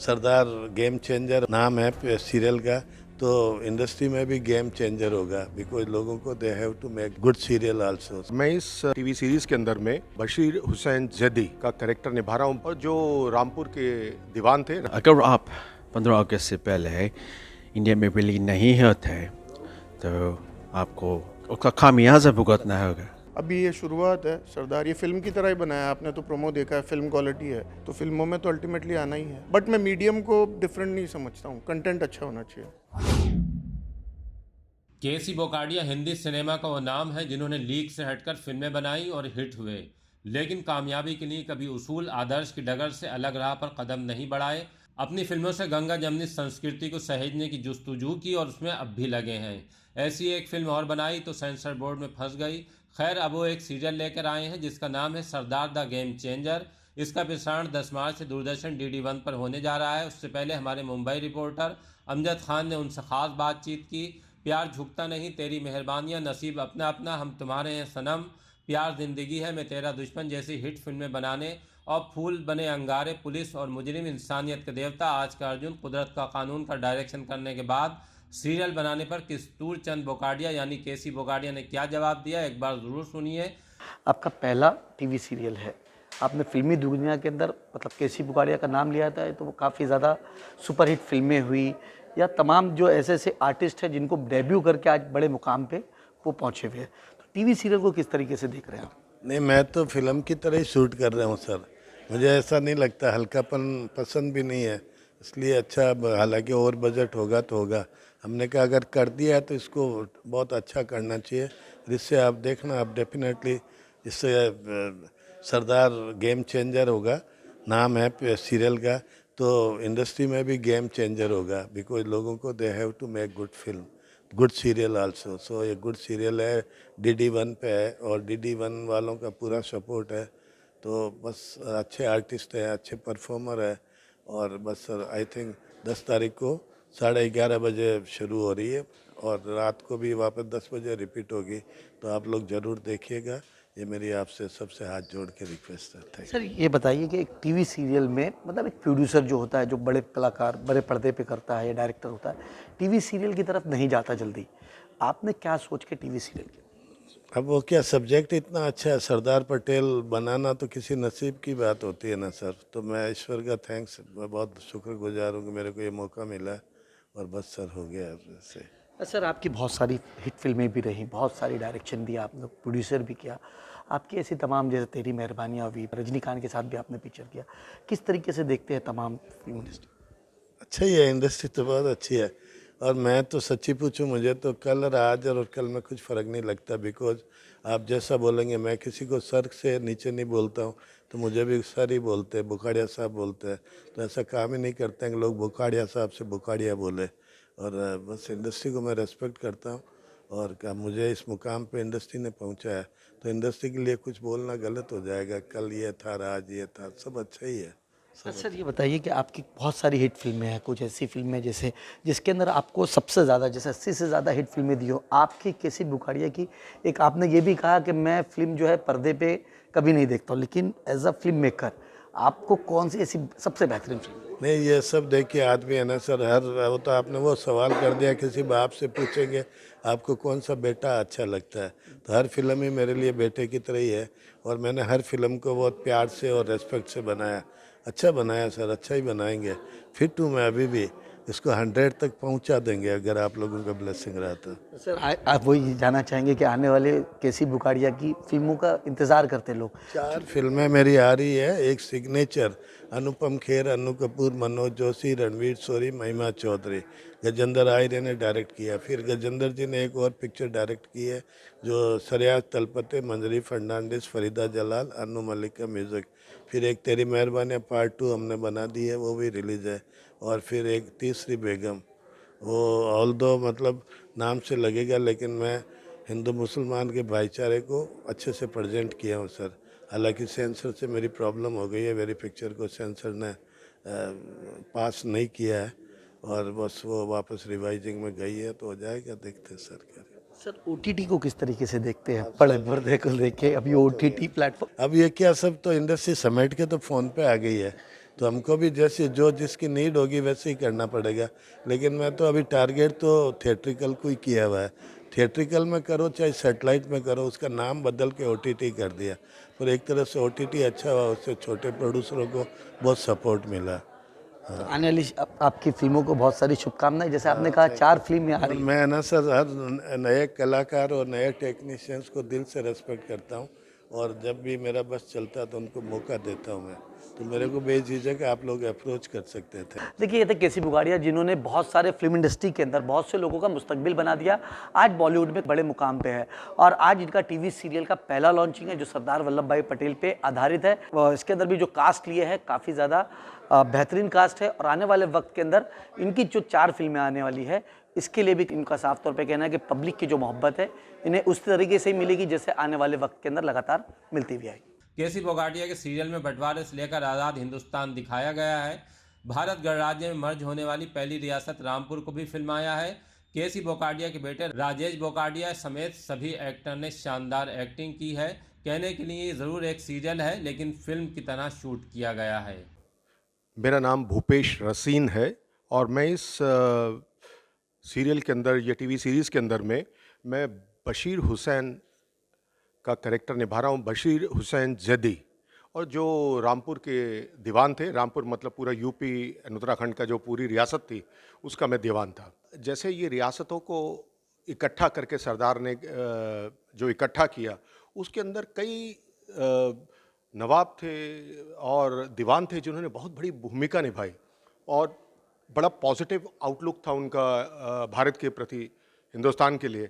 सरदार game changer नाम है serial का, तो इंडस्ट्री में भी गेम चेंजर होगा बिकॉज लोगों को they have to make good serial also. मैं इस टीवी सीरीज के अंदर में बशीर हुसैन जैदी का कैरेक्टर निभा रहा हूँ और जो रामपुर के दीवान थे। अगर आप 15 अगस्त से पहले इंडिया में रिलीज नहीं होते तो आपको उसका खामियाजा भुगतना होगा। अभी ये शुरुआत है सरदार, ये फिल्म की तरह ही बनाया। आपने तो प्रोमो देखा है, फिल्म क्वालिटी है, तो फिल्मों में तो अल्टीमेटली आना ही है। बट मैं मीडियम को डिफरेंट नहीं समझता हूँ, कंटेंट अच्छा होना चाहिए। केसी बोकाडिया हिंदी सिनेमा का वो नाम है जिन्होंने लीक से हटकर फिल्में बनाई और हिट हुए, लेकिन कामयाबी के लिए कभी उसूल आदर्श की डगर से अलग राह पर कदम नहीं बढ़ाए। अपनी फिल्मों से गंगा जमनी संस्कृति को सहेजने की जुस्तजू की और उसमें अब भी लगे हैं। ऐसी एक फिल्म और बनाई तो सेंसर बोर्ड में फंस गई। खैर, अब वो एक सीरियल लेकर आए हैं जिसका नाम है सरदार द गेम चेंजर। इसका प्रसारण 10 मार्च से दूरदर्शन DD1 पर होने जा रहा है। उससे पहले हमारे मुंबई रिपोर्टर अमजद खान ने उनसे खास बातचीत की। प्यार झुकता नहीं, तेरी मेहरबानियाँ, नसीब अपना अपना, हम तुम्हारे हैं सनम, प्यार जिंदगी है, मैं तेरा दुश्मन जैसी हिट फिल्में बनाने और फूल बने अंगारे, पुलिस और मुजरिम, इंसानियत के देवता, आज का अर्जुन, कुदरत का कानून का डायरेक्शन करने के बाद सीरियल बनाने पर किस्तूर चंद बोकाडिया यानी केसी बोकाडिया ने क्या जवाब दिया, एक बार ज़रूर सुनिए। आपका पहला टीवी सीरियल है, आपने फिल्मी दुनिया के अंदर मतलब केसी बोकाडिया का नाम लिया था, तो वो काफ़ी ज़्यादा सुपरहिट फिल्में हुई, या तमाम जो ऐसे ऐसे आर्टिस्ट हैं जिनको डेब्यू करके आज बड़े मुकाम पे वो पहुँचे हुए हैं, तो टीवी सीरियल को किस तरीके से देख रहे हैं आप? नहीं, मैं तो फिल्म की तरह ही शूट कर रहा हूँ सर। मुझे ऐसा नहीं लगता, हल्कापन पसंद भी नहीं है, इसलिए अच्छा, हालांकि और बजट होगा तो होगा। हमने कहा अगर कर दिया है तो इसको बहुत अच्छा करना चाहिए, जिससे आप देखना, आप डेफिनेटली इससे सरदार गेम चेंजर होगा नाम है सीरियल का, तो इंडस्ट्री में भी गेम चेंजर होगा बिकॉज लोगों को they have to make good film, good serial also. So ये गुड सीरियल है, DD1 पे है और DD1 वालों का पूरा सपोर्ट है। तो बस अच्छे आर्टिस्ट हैं, अच्छे परफॉर्मर है, और बस सर आई थिंक 10 तारीख को 11:30 बजे शुरू हो रही है और रात को भी वापस 10 बजे रिपीट होगी, तो आप लोग ज़रूर देखिएगा। ये मेरी आपसे सबसे हाथ जोड़ के रिक्वेस्ट है। थैंक सर ये बताइए कि एक टीवी सीरियल में मतलब एक प्रोड्यूसर जो होता है, जो बड़े कलाकार बड़े पर्दे पे करता है या डायरेक्टर होता है, टीवी सीरियल की तरफ नहीं जाता जल्दी, आपने क्या सोच के टीवी सीरियल किया? अब वो क्या सब्जेक्ट इतना अच्छा है, सरदार पटेल बनाना तो किसी नसीब की बात होती है ना सर। तो मैं ईश्वर का थैंक्स, मैं बहुत शुक्रगुजार हूँ कि मेरे को ये मौका मिला है, और बस सर हो गया ऐसे। सर आपकी बहुत सारी हिट फिल्में भी रही, बहुत सारी डायरेक्शन भी आपने प्रोड्यूसर भी किया, आपकी ऐसी तमाम जैसे तेरी मेहरबानियाँ हुई, रजनीकांत के साथ भी आपने पिक्चर किया, किस तरीके से देखते हैं तमाम फिल्म इंडस्ट्री? अच्छा ही है, इंडस्ट्री तो बहुत अच्छी है, और मैं तो सच्ची पूछूं, मुझे तो कल और आज और कल में कुछ फ़र्क नहीं लगता बिकॉज आप जैसा बोलेंगे, मैं किसी को सर से नीचे नहीं बोलता हूँ, तो मुझे भी सर ही बोलते हैं, बुखाड़िया साहब बोलते हैं, तो ऐसा काम ही नहीं करते हैं कि लोग बुखाड़िया साहब से बुखाड़िया बोले। और बस इंडस्ट्री को मैं रेस्पेक्ट करता हूँ, और मुझे इस मुकाम पे इंडस्ट्री ने पहुँचाया, तो इंडस्ट्री के लिए कुछ बोलना गलत हो जाएगा। कल ये था, आज ये था, सब अच्छा ही है। सर ये बताइए कि आपकी बहुत सारी हिट फिल्में हैं, कुछ ऐसी फिल्में जैसे जिसके अंदर आपको सबसे ज़्यादा जैसे 80 से ज़्यादा हिट फिल्में दी हो, आपकी केसी बोकाडिया की एक आपने ये भी कहा कि मैं फिल्म जो है पर्दे पे कभी नहीं देखता हूँ, लेकिन एज अ फिल्म मेकर आपको कौन सी ऐसी सबसे बेहतरीन फिल्म? नहीं, ये सब देखिए आदमी है ना सर, हर वो तो आपने वो सवाल कर दिया, किसी बाप से पूछेंगे आपको कौन सा बेटा अच्छा लगता है, तो हर फिल्म ही मेरे लिए बेटे की तरह ही है, और मैंने हर फिल्म को बहुत प्यार से और रेस्पेक्ट से बनाया, अच्छा बनाया सर, अच्छा ही बनाएंगे। फिट हूँ मैं अभी भी, इसको 100 तक पहुंचा देंगे अगर आप लोगों का ब्लेसिंग रहा तो। सर आप वही जानना चाहेंगे कि आने वाले केसी बोकाडिया की फिल्मों का इंतज़ार करते लोग? 4 फिल्में मेरी आ रही है, एक सिग्नेचर, अनुपम खेर, अनु कपूर, मनोज जोशी, रणवीर शोरी, महिमा चौधरी, गजेंद्र आयरे ने डायरेक्ट किया। फिर गजेंद्र जी ने एक और पिक्चर डायरेक्ट की है जो सरयाज तलपते, मंजरी फर्नांडिस, फरीदा जलाल, अनु मलिक का म्यूज़िक। फिर एक तेरी मेहरबानी पार्ट 2 हमने बना दी है, वो भी रिलीज़ है। और फिर एक तीसरी बेगम, वो ऑल दो मतलब नाम से लगेगा, लेकिन मैं हिंदू मुसलमान के भाईचारे को अच्छे से प्रेजेंट किया हूँ सर। हालांकि सेंसर से मेरी प्रॉब्लम हो गई है, मेरी पिक्चर को सेंसर ने पास नहीं किया है, और बस वो वापस रिवाइजिंग में गई है, तो हो जाएगा, देखते हैं सर क्या। सर OTT को किस तरीके से देखते हैं? बड़े पर्दे को देखे, अभी OTT प्लेटफॉर्म, अब ये क्या, सब तो इंडस्ट्री समेट के तो फ़ोन पे आ गई है, तो हमको भी जैसे जो जिसकी नीड होगी वैसे ही करना पड़ेगा। लेकिन मैं तो अभी टारगेट तो थिएट्रिकल को ही किया हुआ है। थिएट्रिकल में करो चाहे सेटेलाइट में करो, उसका नाम बदल के OTT कर दिया। पर एक तरह से OTT अच्छा हुआ, उससे छोटे प्रोड्यूसरों को बहुत सपोर्ट मिला। तो आने वाली आपकी फिल्मों को बहुत सारी शुभकामनाएं। जैसे आपने कहा 4 फिल्में आ और रही हैं। मैं ना सर हर नए कलाकार और नए टेक्नीशियंस को दिल से रेस्पेक्ट करता हूँ, और जब भी मेरा बस चलता है तो उनको मौका देता हूँ मैं। तो मेरे को बेझिझक आप लोग अप्रोच कर सकते थे। देखिए, ये थे केसी बुगाड़िया, जिन्होंने बहुत सारे फिल्म इंडस्ट्री के अंदर बहुत से लोगों का मुस्तकबिल बना दिया। आज बॉलीवुड में बड़े मुकाम पे है, और आज इनका टीवी सीरियल का पहला लॉन्चिंग है जो सरदार वल्लभ भाई पटेल पे आधारित है। और इसके अंदर भी जो कास्ट लिए है काफ़ी ज़्यादा बेहतरीन कास्ट है, और आने वाले वक्त के अंदर इनकी जो 4 फिल्में आने वाली है, इसके लिए भी इनका साफ तौर पे कहना है कि पब्लिक की जो मोहब्बत है इन्हें उस तरीके से ही मिलेगी जैसे आने वाले वक्त के अंदर लगातार मिलती भी आई। केसी बोगाटिया के सीरियल में बंटवारे से लेकर आज़ाद हिंदुस्तान दिखाया गया है। भारत गणराज्य में मर्ज होने वाली पहली रियासत रामपुर को भी फिल्माया है। केसी बोकाडिया के बेटे राजेश बोकाडिया समेत सभी एक्टर ने शानदार एक्टिंग की है। कहने के लिए ज़रूर एक सीरियल है, लेकिन फिल्म की तरह शूट किया गया है। मेरा नाम भूपेश रसीन है और मैं इस सीरियल के अंदर या टीवी सीरीज़ के अंदर में मैं बशीर हुसैन का कैरेक्टर निभा रहा हूँ। बशीर हुसैन जैदी, और जो रामपुर के दीवान थे, रामपुर मतलब पूरा यूपी उत्तराखंड का जो पूरी रियासत थी उसका मैं दीवान था। जैसे ये रियासतों को इकट्ठा करके सरदार ने जो इकट्ठा किया, उसके अंदर कई नवाब थे और दीवान थे जिन्होंने बहुत बड़ी भूमिका निभाई, और बड़ा पॉजिटिव आउटलुक था उनका भारत के प्रति, हिंदुस्तान के लिए।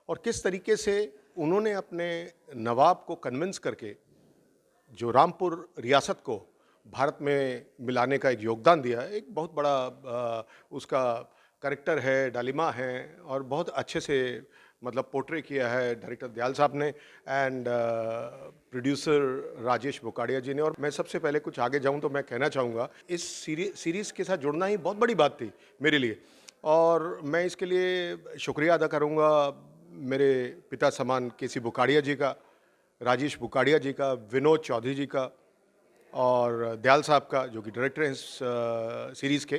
और किस तरीके से उन्होंने अपने नवाब को कन्विंस करके जो रामपुर रियासत को भारत में मिलाने का एक योगदान दिया, एक बहुत बड़ा उसका कैरेक्टर है, डालिमा है, और बहुत अच्छे से मतलब पोर्ट्रे किया है डायरेक्टर दयाल साहब ने एंड प्रोड्यूसर राजेश बोकाडिया जी ने। और मैं सबसे पहले कुछ आगे जाऊं तो मैं कहना चाहूँगा, इस सीरीज़ के साथ जुड़ना ही बहुत बड़ी बात थी मेरे लिए, और मैं इसके लिए शुक्रिया अदा करूँगा मेरे पिता समान केसी बोकाडिया जी का, राजेश बोकाडिया जी का, विनोद चौधरी जी का, और दयाल साहब का जो कि डायरेक्टर हैं इस सीरीज़ के।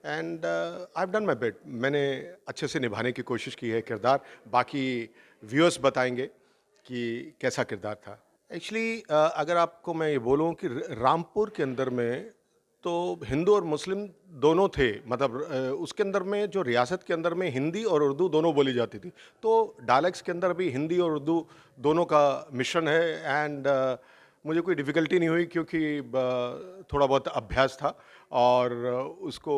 And I have done my best, मैंने अच्छे से निभाने की कोशिश की है किरदार। बाकी व्यूअर्स बताएंगे कि कैसा किरदार था। एक्चुअली अगर आपको मैं ये बोलूँ कि रामपुर के अंदर में तो हिंदू और मुस्लिम दोनों थे, मतलब उसके अंदर में जो रियासत के अंदर में हिंदी और उर्दू दोनों बोली जाती थी, तो डायलेक्ट्स के अंदर भी हिंदी और उर्दू दोनों का मिश्रण है। एंड मुझे कोई डिफ़िकल्टी नहीं हुई क्योंकि थोड़ा बहुत अभ्यास था और उसको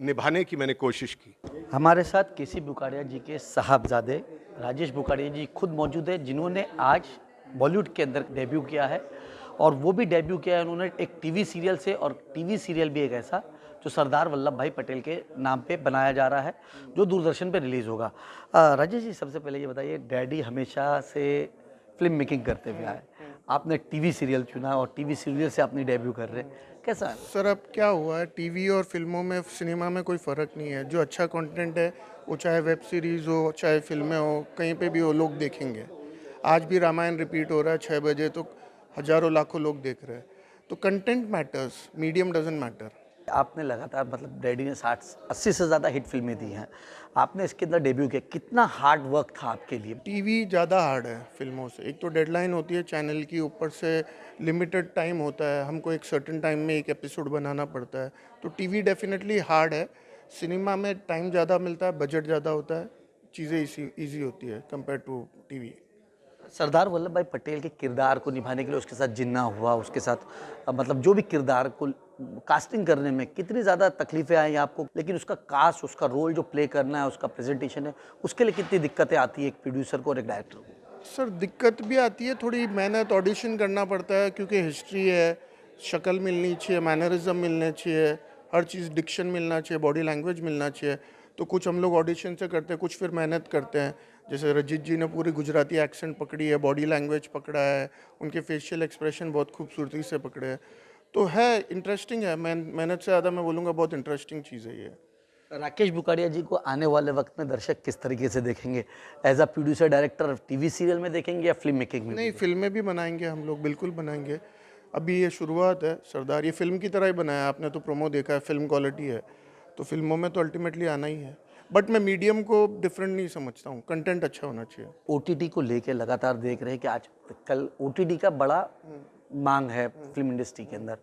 निभाने की मैंने कोशिश की। हमारे साथ केसी बुकाडिया जी के साहबजादे राजेश बुकाडिया जी खुद मौजूद है, जिन्होंने आज बॉलीवुड के अंदर डेब्यू किया है, और वो भी डेब्यू किया है उन्होंने एक टीवी सीरियल से, और टीवी सीरियल भी एक ऐसा जो सरदार वल्लभ भाई पटेल के नाम पे बनाया जा रहा है, जो दूरदर्शन पे रिलीज़ होगा। राजेश जी, सबसे पहले ये बताइए, डैडी हमेशा से फिल्म मेकिंग करते हुए आए, आपने टीवी सीरियल चुना और टीवी सीरियल से अपनी डेब्यू कर रहे हैं, कैसा है? सर अब क्या हुआ है, टीवी और फिल्मों में, सिनेमा में कोई फ़र्क नहीं है। जो अच्छा कंटेंट है वो चाहे वेब सीरीज़ हो चाहे फिल्में हो, कहीं पे भी वो लोग देखेंगे। आज भी रामायण रिपीट हो रहा है 6 बजे, तो हज़ारों लाखों लोग देख रहे हैं। तो content matters, medium doesn't matter. आपने लगातार, मतलब डैडी ने 60-80 से ज़्यादा हिट फिल्में दी हैं, आपने इसके अंदर डेब्यू किया, कितना हार्ड वर्क था आपके लिए? टीवी ज़्यादा हार्ड है फिल्मों से। एक तो डेडलाइन होती है चैनल की, ऊपर से लिमिटेड टाइम होता है, हमको एक सर्टेन टाइम में एक एपिसोड बनाना पड़ता है। तो टीवी डेफिनेटली हार्ड है। सिनेमा में टाइम ज़्यादा मिलता है, बजट ज़्यादा होता है, चीज़ें ईजी होती है compare to TV. Sardar Vallabh भाई पटेल के किरदार को निभाने के लिए उसके साथ जिन्ना हुआ, उसके साथ मतलब जो भी किरदार को कास्टिंग करने में कितनी ज़्यादा तकलीफ़ें आई आपको, लेकिन उसका कास्ट, उसका रोल जो प्ले करना है, उसका प्रेजेंटेशन है, उसके लिए कितनी दिक्कतें आती है एक प्रोड्यूसर को और एक डायरेक्टर को? सर दिक्कत भी आती है, थोड़ी मेहनत, ऑडिशन करना पड़ता है, क्योंकि हिस्ट्री है, शक्ल मिलनी चाहिए, मैनरिज्म मिलने चाहिए, हर चीज़, डिक्शन मिलना चाहिए, बॉडी लैंग्वेज मिलना चाहिए। तो कुछ हम लोग ऑडिशन से करते हैं, कुछ फिर मेहनत करते हैं। जैसे रजित जी ने पूरी गुजराती एक्सेंट पकड़ी है, बॉडी लैंग्वेज पकड़ा है, उनके फेशियल एक्सप्रेशन बहुत खूबसूरती से पकड़े हैं। तो है, इंटरेस्टिंग है, मेहनत से ज़्यादा मैं बोलूँगा बहुत इंटरेस्टिंग चीज़ है ये। राकेश बुकाडिया जी को आने वाले वक्त में दर्शक किस तरीके से देखेंगे? As a producer, director, TV serial में देखेंगे या फिल्म मेकिंग में? नहीं, फिल्में भी बनाएंगे हम लोग, बिल्कुल बनाएंगे। अभी ये शुरुआत है सरदार, ये फिल्म की तरह ही बनाया है, आपने तो प्रोमो देखा है, फिल्म क्वालिटी है, तो फिल्मों में तो अल्टीमेटली आना ही है। बट मैं मीडियम को डिफरेंट नहीं समझता हूँ, कंटेंट अच्छा होना चाहिए। ओटीटी को लेके लगातार देख रहे हैं कि आज कल ओटीटी का बड़ा मांग है फिल्म इंडस्ट्री के अंदर।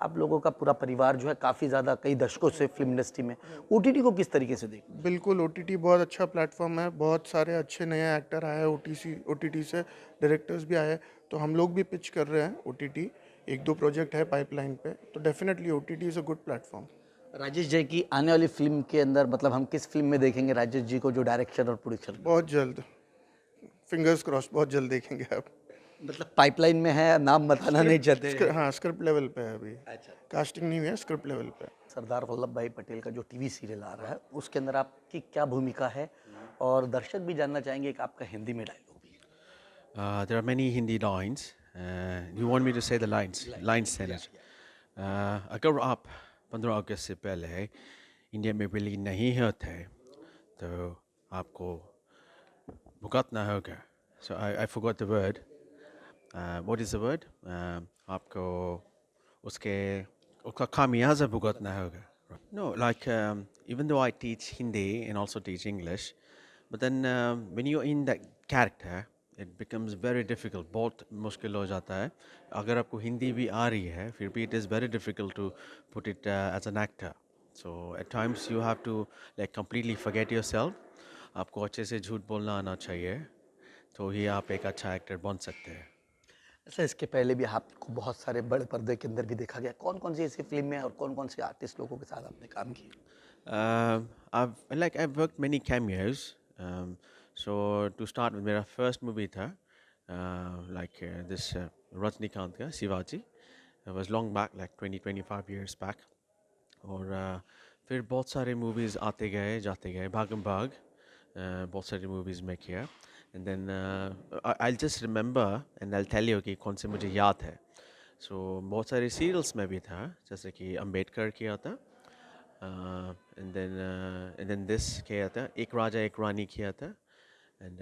आप लोगों का पूरा परिवार जो है काफ़ी ज़्यादा कई दशकों से फिल्म इंडस्ट्री में, ओटीटी को किस तरीके से देख? बिल्कुल, ओटीटी बहुत अच्छा प्लेटफॉर्म है, बहुत सारे अच्छे नए एक्टर आए हैं ओटीटी से, डायरेक्टर्स भी आए हैं, तो हम लोग भी पिच कर रहे हैं ओटीटी, 1-2 प्रोजेक्ट है पाइपलाइन पे, तो definitely OTT is a good platform. Rajesh ji की आने वाली फिल्म के अंदर मतलब हम किस फिल्म में देखेंगे राजेश जी को, जो डायरेक्शन और प्रोडक्शन? बहुत जल्द, फिंगर्स क्रॉस, बहुत जल्द देखेंगे आप। मतलब पाइपलाइन में है, नाम बताना नहीं चाहते? हाँ, स्क्रिप्ट लेवल पे है अभी, अच्छा। कास्टिंग नहीं हुई है, स्क्रिप्ट लेवल पे है। सरदार वल्लभ भाई पटेल का जो टीवी सीरियल आ रहा है उसके अंदर आपकी क्या भूमिका है, और दर्शक भी जानना चाहेंगे कि आपका हिंदी में डायलॉग भी है। There are many Hindi lines. You want me to say the lines? Lines say it. अगर आप 15 अगस्त से पहले इंडिया में रिलीज नहीं होते तो आपको भुगतना होगा. So I forgot the word. What is the word? आपको उसका खामियाजा भुगतना होगा. No, like even though I teach Hindi and also teach English, but then when you're in that character, it becomes very difficult. बहुत मुश्किल हो जाता है. अगर आपको हिंदी भी आ रही है, फिर भी it is very difficult to put it as an actor. So at times you have to like completely forget yourself. आपको अच्छे से झूठ बोलना आना चाहिए, तो ही आप एक अच्छा एक्टर बन सकते हैं. ऐसा इसके पहले भी आपको बहुत सारे बड़े पर्दे के अंदर भी देखा गया, कौन कौन सी ऐसी फिल्म है और कौन कौन से आर्टिस्ट लोगों के साथ आपने काम किया? I've worked many cameos. So to start with, मेरा first movie था this Rajnikant का Shivaji. It was long back, like 20-25 years back. और फिर बहुत सारे movies आते गए जाते गए, भागम भाग बहुत सारे movies में किया. And then I'll just remember and I'll tell you कि कौन से मुझे याद है. So बहुत सारे serials में भी था, जैसे कि अम्बेडकर किया था. And then this किया था, एक राजा एक रानी किया था. And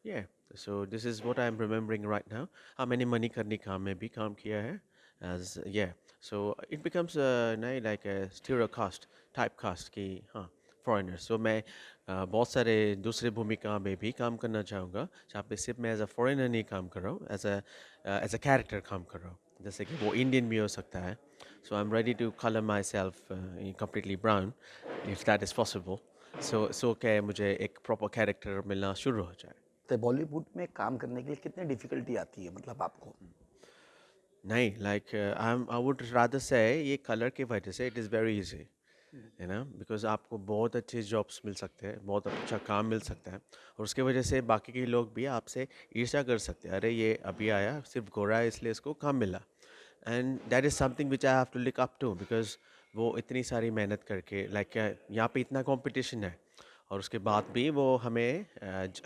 yeah, so this is what I'm remembering right now. हाँ, मैंने मणिकर्णिका में भी काम किया है. As yeah, so it becomes like a stereocast, typecast कि हाँ foreigners. So मैं बहुत सारे दूसरे भूमिका में भी काम करना चाहूँगा, जहाँ पे सिर्फ मैं एज अ फॉरेनर नहीं काम कर रहा हूँ, एज अ कैरेक्टर काम कर रहा हूँ. जैसे कि वो इंडियन भी हो सकता है. So I'm ready to color myself completely brown, if that is possible. So क्या मुझे एक प्रॉपर कैरेक्टर मिलना शुरू हो जाए. तो बॉलीवुड में काम करने के लिए कितनी डिफिकल्टी आती है मतलब आपको? नहीं, like I would rather say ये कलर की वजह से it is very easy, है ना, बिकॉज आपको बहुत अच्छे जॉब्स मिल सकते हैं, बहुत अच्छा काम मिल सकता है, और उसके वजह से बाकी के लोग भी आपसे ईर्ष्या कर सकते हैं. अरे ये अभी आया, सिर्फ गोरा है इसलिए इसको काम मिला. And that is something which I have to look up to, because वो इतनी सारी मेहनत करके लाइक यहाँ पे इतना कंपटीशन है, और उसके बाद भी वो हमें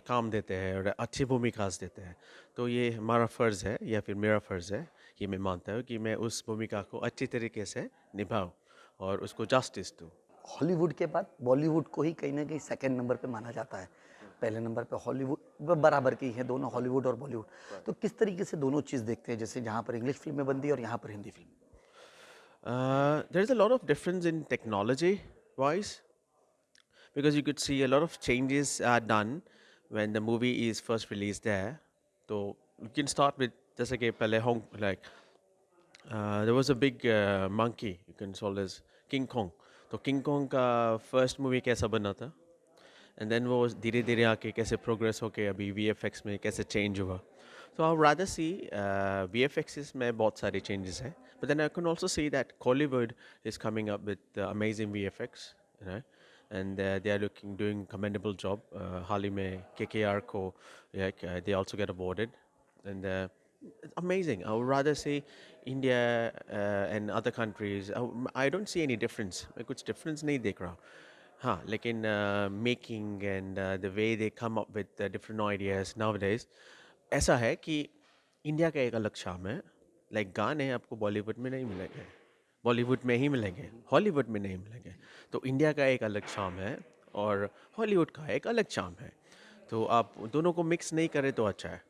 काम देते हैं और अच्छी भूमिका देते हैं. तो ये हमारा फ़र्ज़ है, या फिर मेरा फ़र्ज़ है, ये मैं मानता हूँ कि मैं उस भूमिका को अच्छी तरीके से निभाऊँ और उसको जस्टिस दूँ. हॉलीवुड के बाद बॉलीवुड को ही कहीं ना कहीं सेकंड नंबर पे माना जाता है, पहले नंबर पे हॉलीवुड बराबर की है दोनों, हॉलीवुड और बॉलीवुड. तो किस तरीके से दोनों चीज़ देखते हैं, जैसे जहाँ पर इंग्लिश फिल्में बनती है और यहाँ पर Hindi film? There is a lot of difference in technology wise, because you could see a lot of changes are done when the movie is first released there. So you can start with जैसे कि पहले there was a big monkey, you can call this King Kong. तो King Kong का first movie कैसा बना था, and then वो धीरे धीरे आके कैसे progress होके अभी VFX में कैसे change हुआ. So I would rather see VFXs में बहुत सारे changes हैं, but then I can also see that Hollywood is coming up with amazing VFX, you know, and they are doing commendable job. हाल ही में KKR को they also get awarded, and it's amazing. I would rather say India and other countries. I don't see any difference. मैं कुछ difference नहीं देख रहा. हाँ, लेकिन making and the way they come up with different ideas nowadays, ऐसा है कि इंडिया का एक अलग शाम है. लाइक गाने आपको बॉलीवुड में नहीं मिलेंगे, बॉलीवुड में ही मिलेंगे, हॉलीवुड में नहीं मिलेंगे. तो इंडिया का एक अलग शाम है और हॉलीवुड का एक अलग शाम है. तो आप दोनों को मिक्स नहीं करें तो अच्छा है.